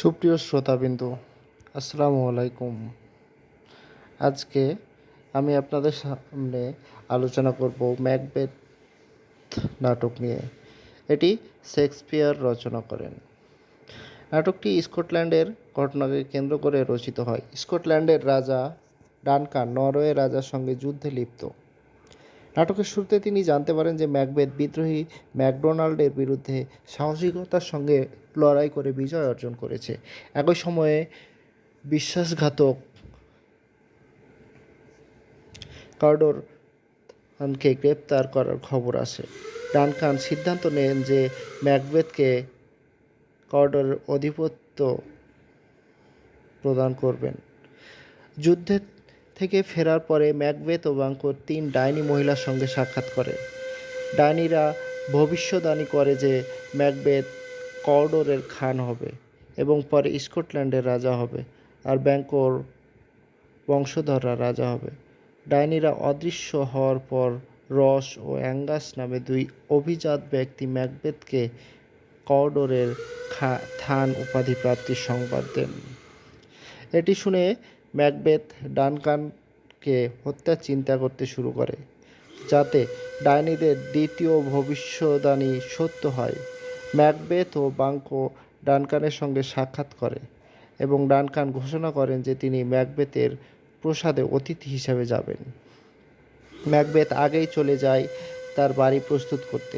সুপ্রিয় শ্রোতাবিন্দু, আসসালামু আলাইকুম। আজকে আমি আপনাদের সামনে আলোচনা করব ম্যাকবেথ নাটক নিয়ে। এটি শেক্সপিয়ার রচনা করেন। নাটকটি স্কটল্যান্ডের ঘটনাকে কেন্দ্র করে রচিত হয়। স্কটল্যান্ডের রাজা ডানকান নরওয়ে রাজার সঙ্গে যুদ্ধে লিপ্ত। নাটকের শুরুতে তিনি জানতে পারেন যে ম্যাকবেথ বিদ্রোহী ম্যাকডোনাল্ডের বিরুদ্ধে সাহসিকতার সঙ্গে লড়াই করে বিজয় অর্জন করেছে। একই সময়ে বিশ্বাসঘাতক কার্ডোরকে গ্রেপ্তার করার খবর আসে। ডানকান সিদ্ধান্ত নেন যে ম্যাকবেথকে কার্ডোরের আধিপত্য প্রদান করবেন। যুদ্ধের থেকে ফেরার পরে ম্যাকবেথ ও বাঙ্কোর 3 ডাইনি মহিলার সঙ্গে সাক্ষাৎ করে। ডাইনিরা ভবিষ্যদ্বাণী করে যে ম্যাকবেথ কার্ডোরের খান হবে এবং পরে স্কটল্যান্ডের রাজা হবে, আর বাঙ্কোর বংশধররা রাজা হবে। ডাইনিরা অদৃশ্য হওয়ার পর রস ও অ্যাঙ্গাস নামে 2 অভিজাত ব্যক্তি ম্যাকবেথকে কার্ডোরের থান উপাধি প্রাপ্তির সংবাদ দেন। এটি শুনে ম্যাকবেথ ডানকানকে হত্যার চিন্তা করতে শুরু করে, যাতে ডাইনিদের দ্বিতীয় ভবিষ্যদ্বাণী সত্য হয়। ম্যাকবেথ ও বাঙ্কো ডানকানের সঙ্গে সাক্ষাৎ করে এবং ডানকান ঘোষণা করেন যে তিনি ম্যাকবেথের প্রাসাদে অতিথি হিসাবে যাবেন। ম্যাকবেথ আগেই চলে যায় তার বাড়ি প্রস্তুত করতে।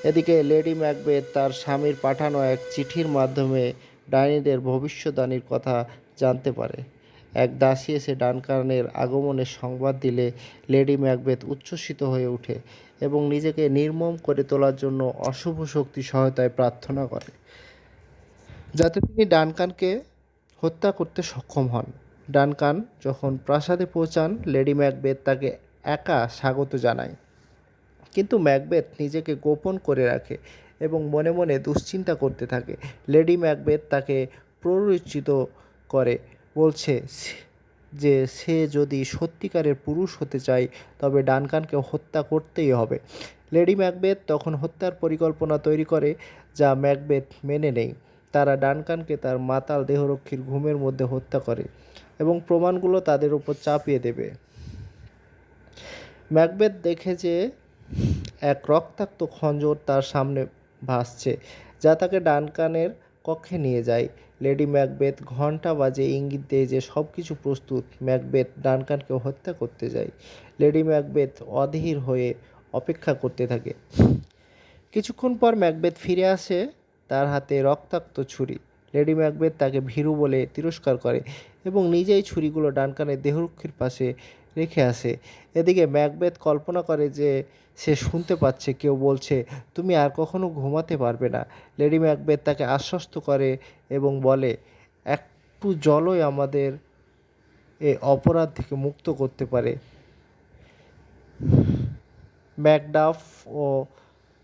এদিকে লেডি ম্যাকবেথ তার স্বামীর পাঠানো এক চিঠির মাধ্যমে ডাইনিদের ভবিষ্যদ্বাণীর কথা জানতে পারে। এক দাসী এসে ডানকানের আগমনের সংবাদ দিলে লেডি ম্যাকবেথ উচ্ছ্বসিত হয়ে ওঠে এবং নিজেকে নির্মম করে তোলার জন্য অশুভ শক্তি সহায়তায় প্রার্থনা করে, যাতে তিনি ডানকানকে হত্যা করতে সক্ষম হন। ডানকান যখন প্রাসাদে পৌঁছান, লেডি ম্যাকবেথ তাকে একা স্বাগত জানায়, কিন্তু ম্যাকবেথ নিজেকে গোপন করে রাখে এবং মনে মনে দুশ্চিন্তা করতে থাকে। লেডি ম্যাকবেথ তাকে প্ররোচিত করে, বলছে যে সে যদি সত্যিকারের পুরুষ হতে চায় তবে ডানকানকে হত্যা করতেই হবে। লেডি ম্যাকবেথ তখন হত্যার পরিকল্পনা তৈরি করে, যা ম্যাকবেথ মেনে নেয়। তারা ডানকানকে তার মাতাল দেহরক্ষীর ঘুমের মধ্যে হত্যা করে এবং প্রমাণগুলো তাদের উপর চাপিয়ে দেবে। ম্যাকবেথ দেখে যে এক রক্তাক্ত খঞ্জর তার সামনে ভাসছে, যা তাকে ডানকানের কক্ষে নিয়ে যায়। লেডি ম্যাকবেথ ঘণ্টা বাজে ইঙ্গিত দেয় যে সব কিছু প্রস্তুত। ম্যাকবেথ ডানকানকে হত্যা করতে যায়। লেডি ম্যাকবেথ অধীর হয়ে অপেক্ষা করতে থাকে। কিছুক্ষণ পর ম্যাকবেথ ফিরে আসে, তার হাতে রক্তাক্ত ছুরি। লেডি ম্যাকবেথ তাকে ভীরু বলে তিরস্কার করে এবং নিজেই ছুরিগুলো ডানকানের দেহরক্ষীর পাশে রেখে আসে। এদিকে ম্যাকবেথ কল্পনা করে যে সে শুনতে পাচ্ছে কেউ বলছে, তুমি আর কখনো ঘুমাতে পারবে না। লেডি ম্যাকবেথ তাকে আশ্বস্ত করে এবং বলে, একটু জলই আমাদের এ অপরাধ থেকে মুক্ত করতে পারে। ম্যাকডাফ ও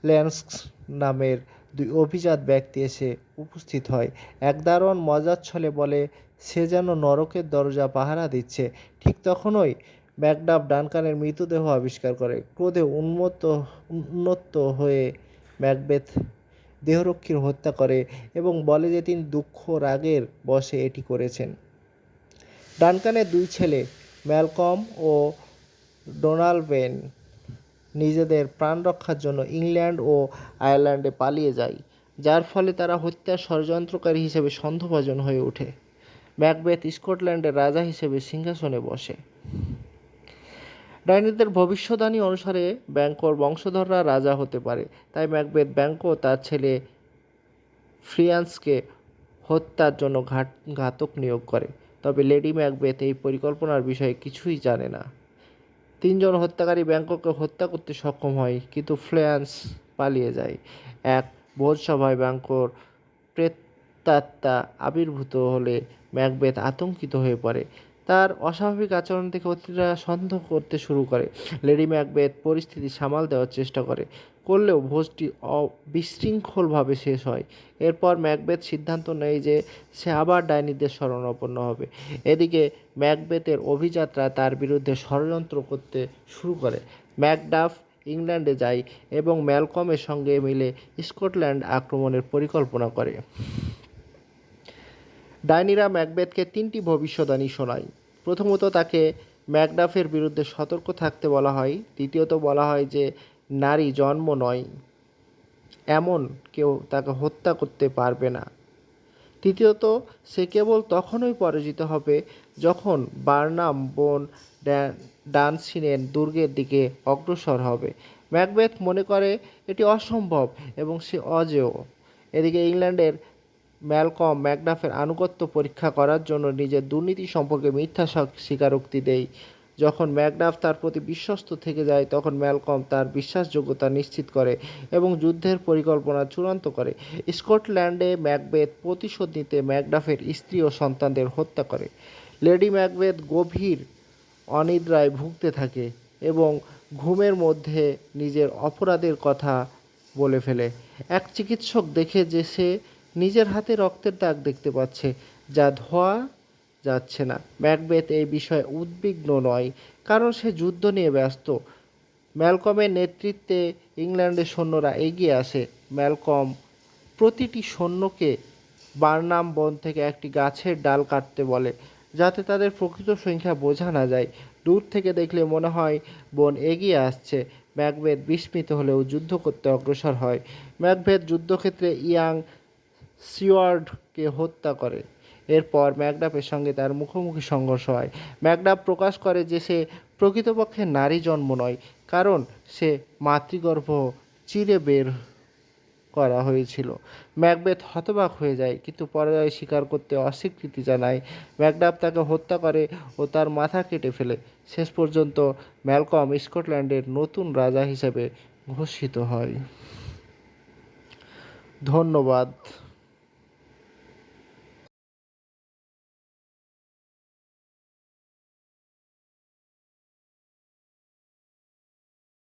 ল্যান্স নামের 2 অভিজাত ব্যক্তি এসে উপস্থিত হয়। এক দারোয়ান মজার ছলে বলে সে যেন নরকের দরজা পাহারা দিচ্ছে। ঠিক তখনই ম্যাকডাফ ডানকানের মৃতদেহ আবিষ্কার করে। ক্রোধে উন্মত্ত হয়ে ম্যাকবেথ দেহরক্ষীর হত্যা করে এবং বলে যে তিনি দুঃখ রাগের বশে এটি করেছেন। ডানকানের 2 ছেলে ম্যালকম ও ডোনালবেন নিজেদের প্রাণ রক্ষার জন্য ইংল্যান্ড ও আয়ারল্যান্ডে পালিয়ে যায়, যার ফলে তারা হত্যার ষড়যন্ত্রকারী হিসেবে সন্দেহভাজন হয়ে ওঠে। ম্যাকবেথ স্কটল্যান্ডের রাজা হিসেবে সিংহাসনে বসে। ডাইনিদের ভবিষ্যদ্বাণী অনুসারে বাঙ্কোর বংশধররা রাজা হতে পারে, তাই ম্যাকবেথ বাঙ্কো তার ছেলে ফ্রিয়ান্সকে হত্যার জন্য ঘাতক নিয়োগ করে। তবে লেডি ম্যাকবেথ এই পরিকল্পনার বিষয়ে কিছুই জানে না। 3 জন হত্যাকারী বাঙ্কোকে হত্যা করতে সক্ষম হয়, কিন্তু ফ্রিয়ান্স পালিয়ে যায়। এক ভোজসভায় বাঙ্কোর প্রেতাত্মা আবির্ভূত হলে ম্যাকবেথ আতঙ্কিত হয়ে পড়ে। তার অস্বাভাবিক আচরণ থেকে অতিথিরা সন্দেহ করতে শুরু করে। লেডি ম্যাকবেথ পরিস্থিতি সামাল দেওয়ার চেষ্টা করলেও ভোজটি বিশৃঙ্খলভাবে শেষ হয়। এরপর ম্যাকবেথ সিদ্ধান্ত নেয় যে সে আবার ডাইনিদের শরণাপন্ন হবে। এদিকে ম্যাকবেথের অভিজাতরা তার বিরুদ্ধে ষড়যন্ত্র করতে শুরু করে। ম্যাকডাফ ইংল্যান্ডে যায় এবং ম্যালকমের সঙ্গে মিলে স্কটল্যান্ড আক্রমণের পরিকল্পনা করে। ডাইনিরা ম্যাকবেথকে 3টি ভবিষ্যদ্বাণী শোনায়। প্রথমত তাকে ম্যাকডাফের বিরুদ্ধে সতর্ক থাকতে বলা হয়। দ্বিতীয়ত বলা হয় যে নারী জন্ম নয়, এমন কেউ তাকে হত্যা করতে পারবে না। তৃতীয়ত সে কেবল তখনই পরাজিত হবে যখন বার্নাম বোন ডানসিনের দুর্গের দিকে অগ্রসর হবে। ম্যাকবেথ মনে করে এটি অসম্ভব এবং সে অজেয়। এদিকে ইংল্যান্ডের ম্যালকম ম্যাকডাফের আনুগত্য পরীক্ষা করার জন্য নিজের দুর্নীতি সম্পর্কে মিথ্যা স্বীকারোক্তি দেয়। যখন ম্যাকডাফ তার প্রতি বিশ্বস্ত থেকে যায় তখন ম্যালকম তার বিশ্বাসযোগ্যতা নিশ্চিত করে এবং যুদ্ধের পরিকল্পনা চূড়ান্ত করে। স্কটল্যান্ডে ম্যাকবেথ প্রতিশোধ নিতে ম্যাকডাফের স্ত্রী ও সন্তানদের হত্যা করে। লেডি ম্যাকবেথ গভীর অনিদ্রায় ভুগতে থাকে এবং ঘুমের মধ্যে নিজের অপরাধের কথা বলে ফেলে। এক চিকিৎসক দেখে যে সে নিজের হাতে রক্তের দাগ দেখতে পাচ্ছে, যা ধোয়া যাচ্ছে না। ম্যাকবেথ এই বিষয়ে উদ্বিগ্ন নয়, কারণ সে যুদ্ধ নিয়ে ব্যস্ত। ম্যালকমের নেতৃত্বে ইংল্যান্ডের সৈন্যরা এগিয়ে আসে। ম্যালকম প্রতিটি সৈন্যকে বার্নাম বন থেকে একটি গাছের ডাল কাটতে বলে, যাতে তাদের প্রকৃত সংখ্যা বোঝা না যায়। দূর থেকে দেখলে মনে হয় বন এগিয়ে আসছে। ম্যাকবেথ বিস্মিত হলেও যুদ্ধ করতে অগ্রসর হয়। ম্যাকবেথ যুদ্ধক্ষেত্রে ইয়াং সিওয়ার্ডকে হত্যা করে। এরপর ম্যাকডাফের সঙ্গে তার মুখোমুখি সংঘর্ষ হয়। ম্যাকডাফ প্রকাশ করে যে সে প্রকৃতপক্ষে নারী জন্ম নয়, কারণ সে মাতৃগর্ভ চিরে বের করা হয়েছিল। ম্যাকবেথ হতবাক হয়ে যায়, কিন্তু পরাজয় স্বীকার করতে অস্বীকৃতি জানায়। ম্যাকডাফ তাকে হত্যা করে ও তার মাথা কেটে ফেলে। শেষ পর্যন্ত ম্যালকম স্কটল্যান্ডের নতুন রাজা হিসেবে ঘোষিত হয়। ধন্যবাদ।